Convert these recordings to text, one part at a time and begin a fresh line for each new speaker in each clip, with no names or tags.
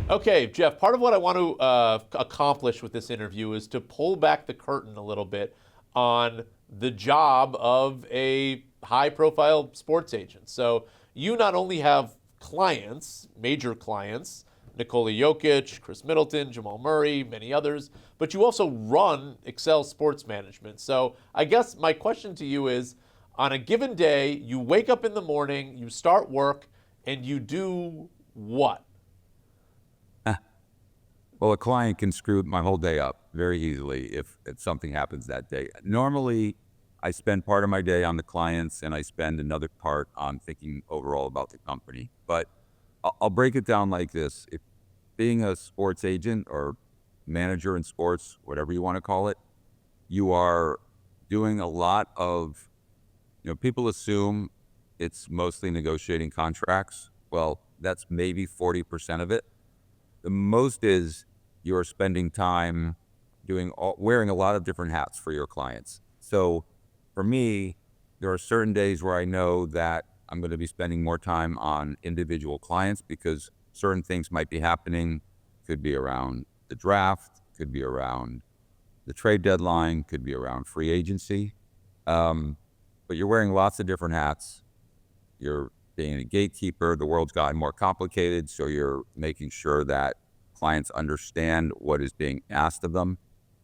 Okay, Jeff, part of what I want to accomplish with this interview is to pull back the curtain a little bit on the job of a high profile sports agent. So you not only have clients, major clients, Nikola Jokic, Chris Middleton, Jamal Murray, many others, but you also run Excel Sports Management. So I guess my question to you is, on a given day, you wake up in the morning, you start work, and you do what?
Well, a client can screw my whole day up very easily if something happens that day. Normally, I spend part of my day on the clients and I spend another part on thinking overall about the company. But I'll break it down like this. If being a sports agent or manager in sports, whatever you want to call it, you are doing a lot of, people assume it's mostly negotiating contracts. Well, that's maybe 40% of it. The most is you're spending time wearing a lot of different hats for your clients. So for me, there are certain days where I know that I'm going to be spending more time on individual clients because certain things might be happening. Could be around the draft, could be around the trade deadline, could be around free agency. But you're wearing lots of different hats. You're being a gatekeeper. The world's gotten more complicated, so you're making sure that clients understand what is being asked of them.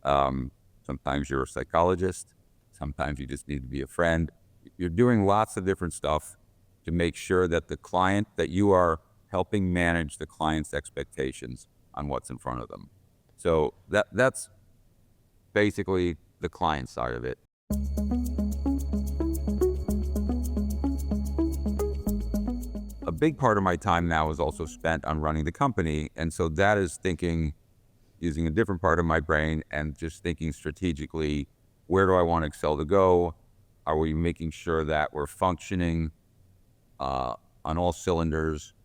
Sometimes you're a psychologist. Sometimes you just need to be a friend. You're doing lots of different stuff to make sure that the client, that you are helping manage the client's expectations on what's in front of them. So that's basically the client side of it. A big part of my time now is also spent on running the company. And so that is thinking, using a different part of my brain and just thinking strategically, where do I want Excel to go? Are we making sure that we're functioning on all cylinders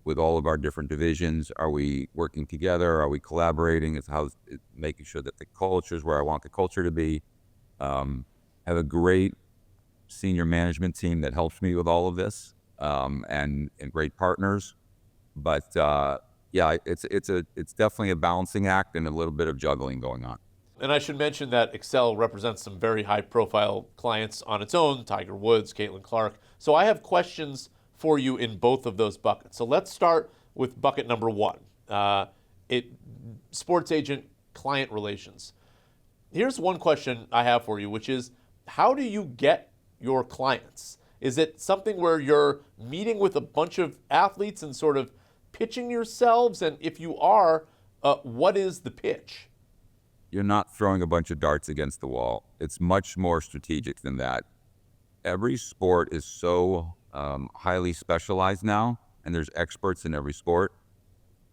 with all of our different divisions? Are we working together? Are we collaborating? It's making sure that the culture is where I want the culture to be. Have a great senior management team that helps me with all of this. And great partners, but yeah, it's definitely a balancing act and a little bit of juggling going on.
And I should mention that Excel represents some very high-profile clients on its own: Tiger Woods, Caitlin Clark. So I have questions for you in both of those buckets. So let's start with bucket number one: sports agent client relations. Here's one question I have for you, which is, how do you get your clients? Is it something where you're meeting with a bunch of athletes and sort of pitching yourselves? And if you are, what is the pitch?
You're not throwing a bunch of darts against the wall. It's much more strategic than that. Every sport is so highly specialized now, and there's experts in every sport.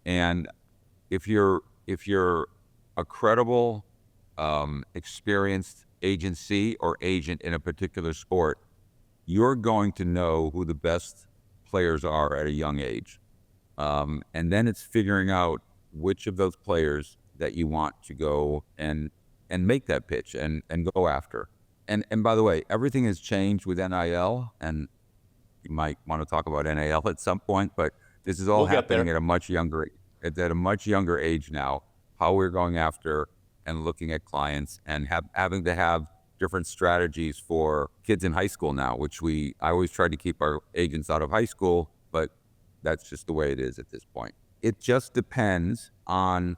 And if you're a credible, experienced agency or agent in a particular sport, you're going to know who the best players are at a young age. And then it's figuring out which of those players that you want to go and make that pitch and go after. And by the way, everything has changed with NIL, and you might want to talk about NIL at some point, but this is all happening at a much younger age now, how we're going after and looking at clients and having to have different strategies for kids in high school now, which I always try to keep our agents out of high school, but that's just the way it is at this point. It just depends on,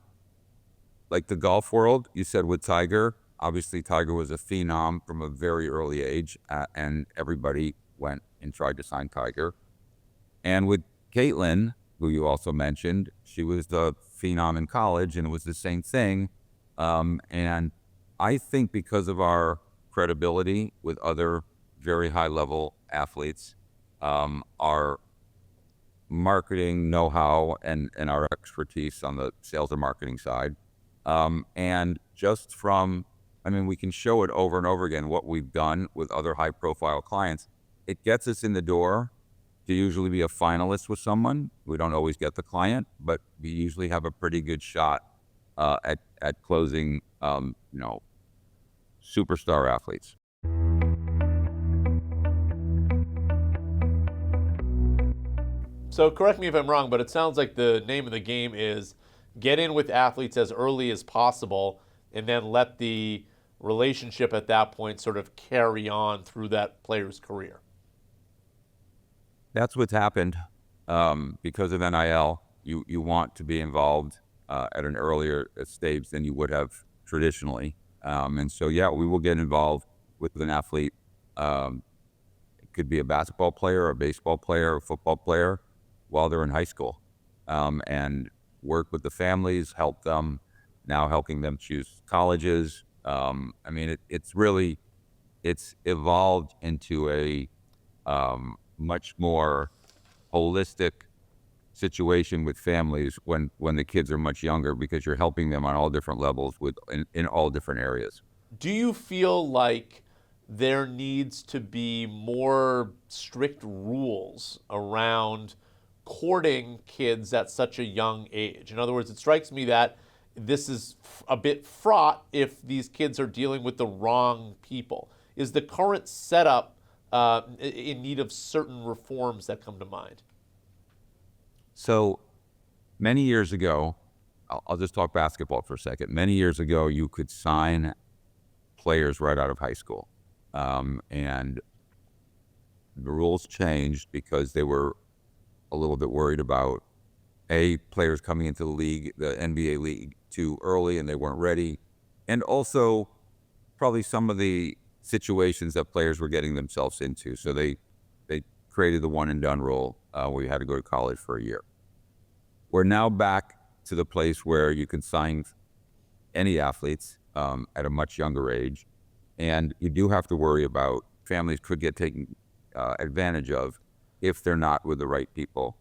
like the golf world, you said with Tiger, obviously Tiger was a phenom from a very early age, and everybody went and tried to sign Tiger. And with Caitlin, who you also mentioned, she was the phenom in college and it was the same thing. And I think because of our credibility with other very high-level athletes, our marketing know-how and our expertise on the sales and marketing side, and just from, we can show it over and over again, what we've done with other high-profile clients. It gets us in the door to usually be a finalist with someone. We don't always get the client, but we usually have a pretty good shot at closing, superstar athletes.
So correct me if I'm wrong, but it sounds like the name of the game is get in with athletes as early as possible and then let the relationship at that point sort of carry on through that player's career.
That's what's happened because of NIL. You want to be involved at an earlier stage than you would have traditionally. And so, yeah, we will get involved with an athlete. It could be a basketball player, a baseball player, a football player while they're in high school, and work with the families, help them, now helping them choose colleges. I mean, it's evolved into a much more holistic situation with families when the kids are much younger, because you're helping them on all different levels in all different areas.
Do you feel like there needs to be more strict rules around courting kids at such a young age? In other words, it strikes me that this is a bit fraught if these kids are dealing with the wrong people. Is the current setup in need of certain reforms that come to mind?
So many years ago, I'll just talk basketball for a second. Many years ago, you could sign players right out of high school. And the rules changed because they were a little bit worried about players coming into the league, the NBA league, too early and they weren't ready. And also probably some of the situations that players were getting themselves into. So they created the one and done rule where you had to go to college for a year. We're now back to the place where you can sign any athletes at a much younger age. And you do have to worry about families could get taken advantage of if they're not with the right people.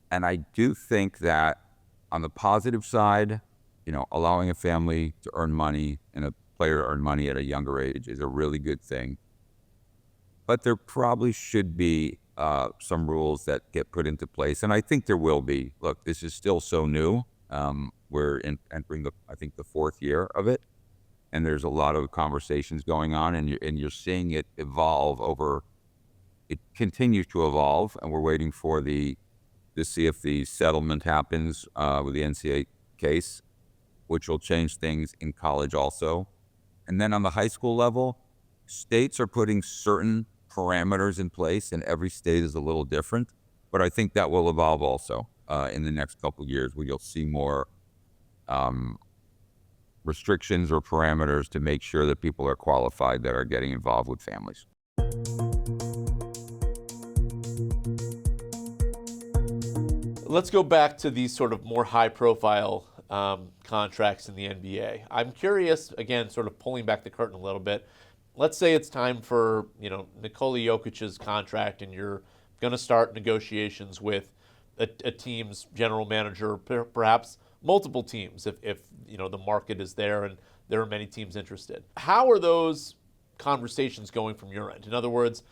And I do think that on the positive side, allowing a family to earn money and a player to earn money at a younger age is a really good thing. But there probably should be some rules that get put into place. And I think there will be. Look, this is still so new. We're entering the fourth year of it. And there's a lot of conversations going on, and you're seeing it evolve over. It continues to evolve, and we're waiting for to see if the settlement happens with the NCAA case, which will change things in college also. And then on the high school level, states are putting certain parameters in place, and every state is a little different. But I think that will evolve also in the next couple of years, where you'll see more restrictions or parameters to make sure that people are qualified that are getting involved with families.
Let's go back to these sort of more high-profile contracts in the NBA. I'm curious, again, sort of pulling back the curtain a little bit. Let's say it's time for Nikola Jokic's contract, and you're going to start negotiations with a team's general manager, perhaps multiple teams, if the market is there and there are many teams interested. How are those conversations going from your end? In other words,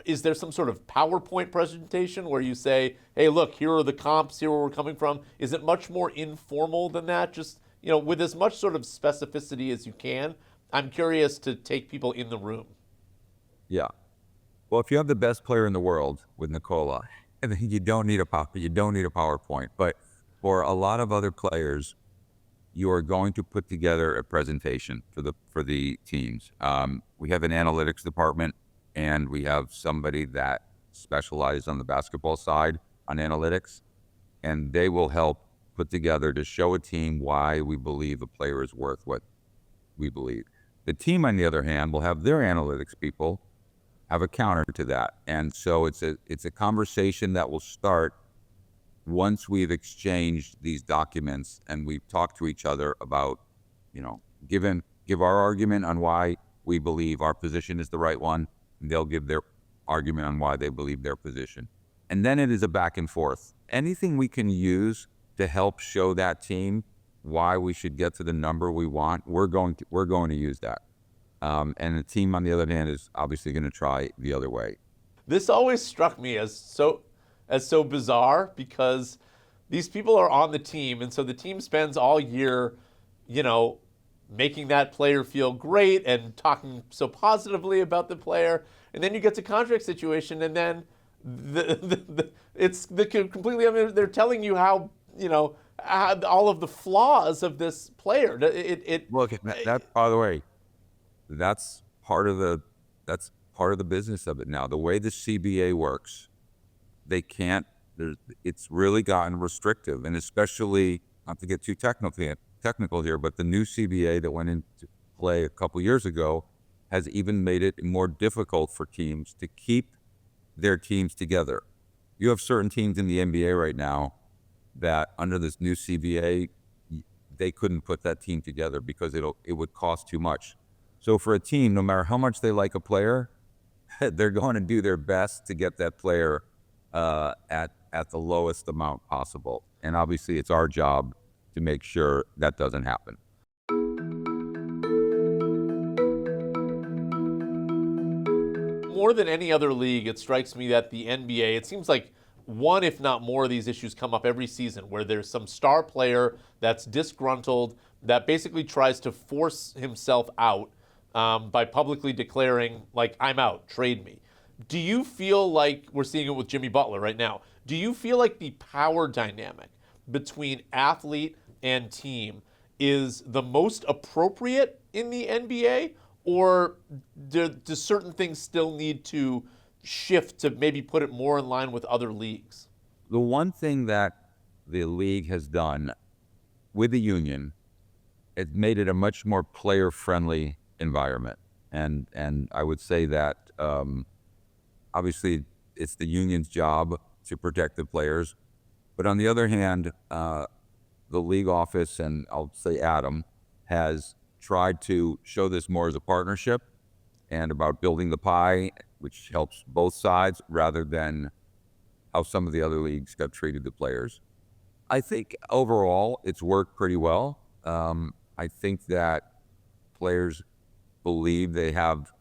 is there some sort of PowerPoint presentation where you say, hey, look, here are the comps, here are where we're coming from? Is it much more informal than that? Just, with as much sort of specificity as you can? I'm curious to take people in the room.
Yeah. Well, if you have the best player in the world with Nikola, then you don't need a PowerPoint. But for a lot of other players, you are going to put together a presentation for the teams. We have an analytics department, and we have somebody that specializes on the basketball side on analytics, and they will help put together to show a team why we believe a player is worth what we believe. The team, on the other hand, will have their analytics people have a counter to that. And so it's a conversation that will start once we've exchanged these documents and we've talked to each other about, give our argument on why we believe our position is the right one, and they'll give their argument on why they believe their position. And then it is a back and forth. Anything we can use to help show that team why we should get to the number we want, we're going to use that. And the team, on the other hand, is obviously going to try the other way.
This always struck me as so bizarre, because these people are on the team, and so the team spends all year, making that player feel great and talking so positively about the player, and then you get to contract situation, and then it's the completely. I mean, they're telling you how all of the flaws of this player.
Look, that by the way, that's part of the business of it now. The way the CBA works, they can't. It's really gotten restrictive, and especially not to get too technical here, but the new CBA that went into play a couple years ago has even made it more difficult for teams to keep their teams together. You have certain teams in the NBA right now that under this new CBA, they couldn't put that team together because it would cost too much. So for a team, no matter how much they like a player, they're going to do their best to get that player at the lowest amount possible. And obviously it's our job to make sure that doesn't happen.
More than any other league, it strikes me that the NBA, it seems like one, if not more, of these issues come up every season where there's some star player that's disgruntled, that basically tries to force himself out by publicly declaring, like, I'm out, trade me. Do you feel like we're seeing it with Jimmy Butler right now? Do you feel like the power dynamic between athlete and team is the most appropriate in the NBA? Or do certain things still need to shift to maybe put it more in line with other leagues?
The one thing that the league has done with the union, it made it a much more player-friendly environment. And I would say that obviously it's the union's job to protect the players. But on the other hand, the league office, and I'll say Adam, has tried to show this more as a partnership and about building the pie, which helps both sides, rather than how some of the other leagues got treated the players. I think overall it's worked pretty well. I think that players believe they have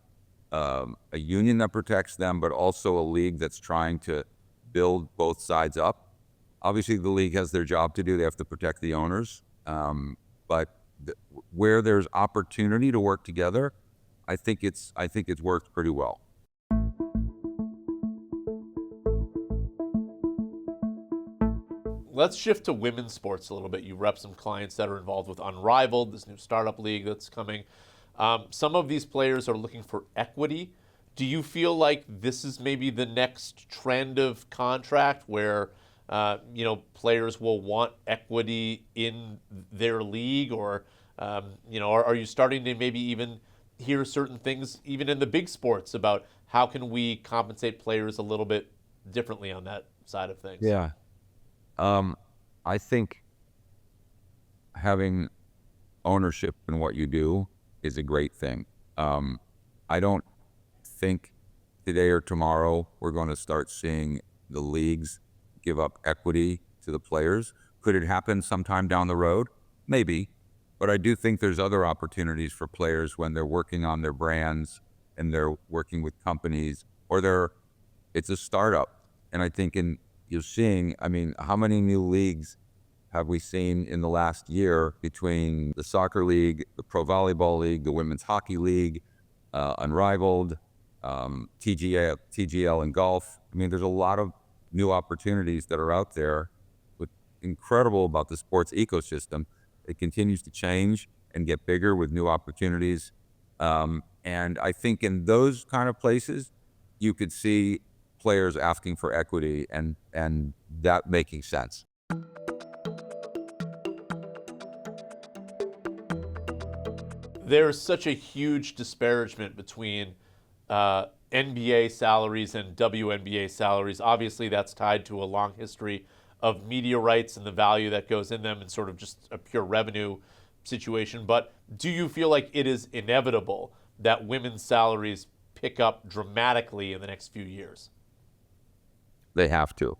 a union that protects them, but also a league that's trying to build both sides up. Obviously, the league has their job to do. They have to protect the owners. But where there's opportunity to work together, I think it's worked pretty well.
Let's shift to women's sports a little bit. You rep some clients that are involved with Unrivaled, this new startup league that's coming. Some of these players are looking for equity. Do you feel like this is maybe the next trend of contract where players will want equity in their league, or are you starting to maybe even hear certain things, even in the big sports, about how can we compensate players a little bit differently on that side of things?
Yeah. I think having ownership in what you do is a great thing. I don't think today or tomorrow we're going to start seeing the leagues give up equity to the players. Could it happen sometime down the road? Maybe. But I do think there's other opportunities for players when they're working on their brands and they're working with companies, or it's a startup. And I think you're seeing, how many new leagues have we seen in the last year between the soccer league, the pro volleyball league, the women's hockey league, Unrivaled, TGL and golf? There's a lot of new opportunities that are out there. What's incredible about the sports ecosystem, it continues to change and get bigger with new opportunities. And I think in those kind of places, you could see players asking for equity and that making sense.
There's such a huge disparagement between NBA salaries and WNBA salaries. Obviously, that's tied to a long history of media rights and the value that goes in them and sort of just a pure revenue situation. But do you feel like it is inevitable that women's salaries pick up dramatically in the next few years?
They have to.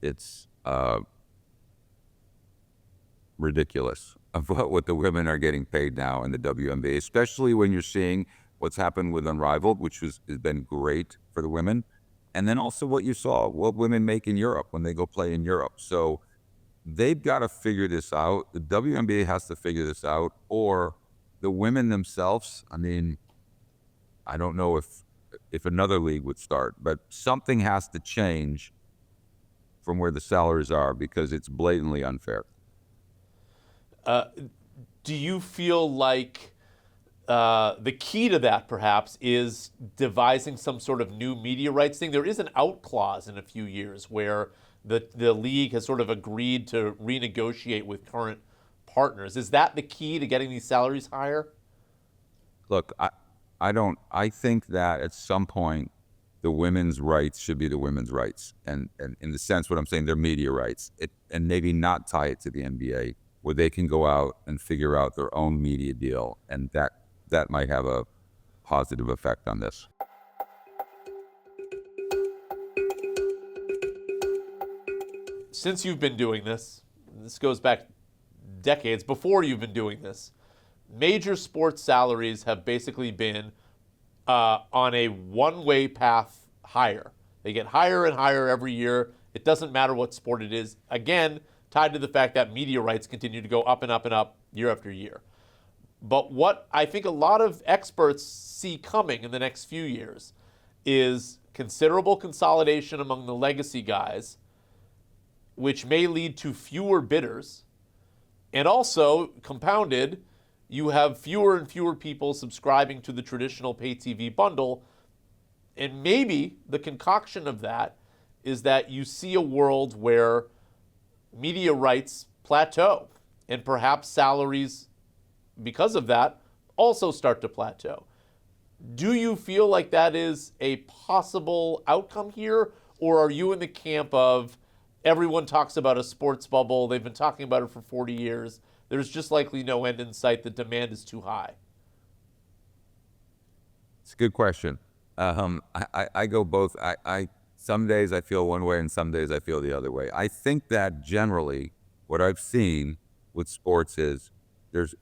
It's ridiculous of what the women are getting paid now in the WNBA, especially when you're seeing what's happened with Unrivaled, which has been great for the women. And then also what you saw, what women make in Europe when they go play in Europe. So they've got to figure this out. The WNBA has to figure this out, or the women themselves. I don't know if if another league would start. But something has to change from where the salaries are because it's blatantly unfair.
Do you feel like the key to that perhaps is devising some sort of new media rights thing? There is an out clause in a few years where the league has sort of agreed to renegotiate with current partners. Is that the key to getting these salaries higher?
Look, I think that at some point the women's rights should be the women's rights. And in the sense, what I'm saying, they're media rights, and maybe not tie it to the NBA, where they can go out and figure out their own media deal. And that might have a positive effect on this.
Since you've been doing this goes back decades before you've been doing this, major sports salaries have basically been on a one-way path higher. They get higher and higher every year. It doesn't matter what sport it is. Again, tied to the fact that media rights continue to go up and up and up year after year. But what I think a lot of experts see coming in the next few years is considerable consolidation among the legacy guys, which may lead to fewer bidders. And also, compounded, you have fewer and fewer people subscribing to the traditional pay TV bundle. And maybe the concoction of that is that you see a world where media rights plateau and perhaps salaries, because of that, also start to plateau. Do you feel like that is a possible outcome here? Or are you in the camp of everyone talks about a sports bubble, they've been talking about it for 40 years, there's just likely no end in sight, the demand is too high?
It's a good question. I go both. Some days I feel one way and some days I feel the other way. I think that generally what I've seen with sports is there's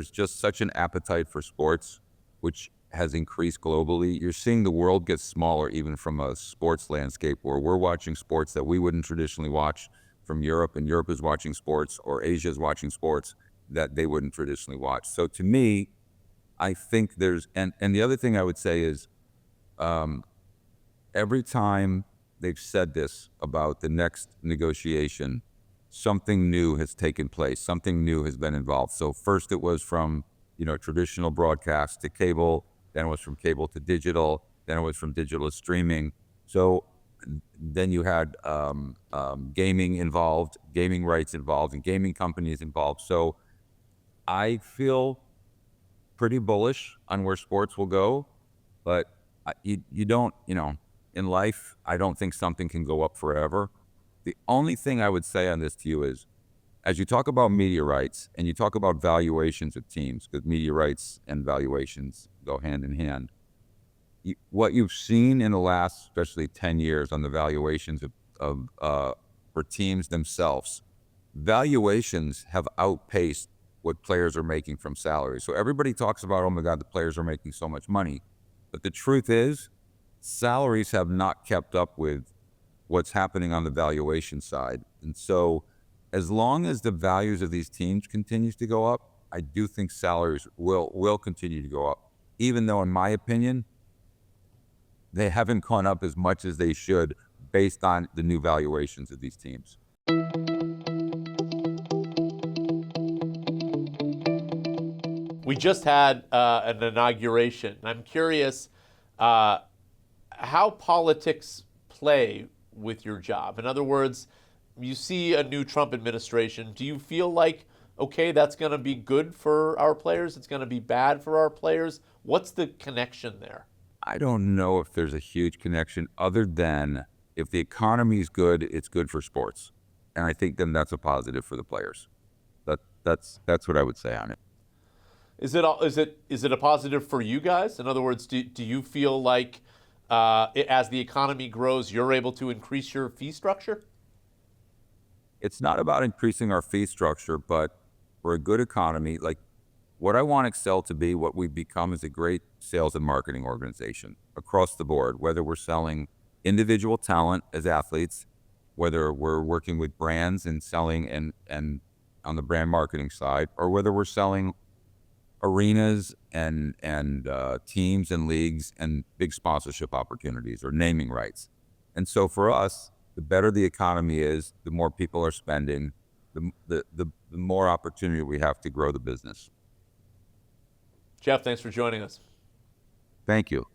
just such an appetite for sports, which has increased globally. You're seeing the world get smaller even from a sports landscape where we're watching sports that we wouldn't traditionally watch from Europe, and Europe is watching sports, or Asia is watching sports that they wouldn't traditionally watch. So to me, I think there's, and the other thing I would say is every time they've said this about the next negotiation, something new has taken place, something new has been involved. So first it was from, traditional broadcast to cable, then it was from cable to digital, then it was from digital to streaming. So then you had gaming involved, gaming rights involved, and gaming companies involved. So I feel pretty bullish on where sports will go, but you don't, in life, I don't think something can go up forever. The only thing I would say on this to you is, as you talk about media rights and you talk about valuations of teams, because media rights and valuations go hand in hand, what you've seen in the last, especially 10 years on the valuations of for teams themselves, valuations have outpaced what players are making from salaries. So everybody talks about, oh my God, the players are making so much money. But the truth is, salaries have not kept up with what's happening on the valuation side. And so as long as the values of these teams continues to go up, I do think salaries will continue to go up, even though in my opinion, they haven't gone up as much as they should based on the new valuations of these teams.
We just had an inauguration. I'm curious how politics play with your job. In other words, you see a new Trump administration. Do you feel like, okay, that's going to be good for our players, it's going to be bad for our players? What's the connection there?
I don't know if there's a huge connection other than if the economy is good, it's good for sports. And I think then that's a positive for the players. That's what I would say on it.
Is it a positive for you guys? In other words, do you feel like as the economy grows, you're able to increase your fee structure?
It's not about increasing our fee structure, but for a good economy, like what I want Excel to be, what we've become is a great sales and marketing organization across the board, whether we're selling individual talent as athletes, whether we're working with brands and selling and on the brand marketing side, or whether we're selling arenas and teams and leagues and big sponsorship opportunities or naming rights. And so for us, the better the economy is, the more people are spending, the more opportunity we have to grow the business.
Jeff, thanks for joining us.
Thank you.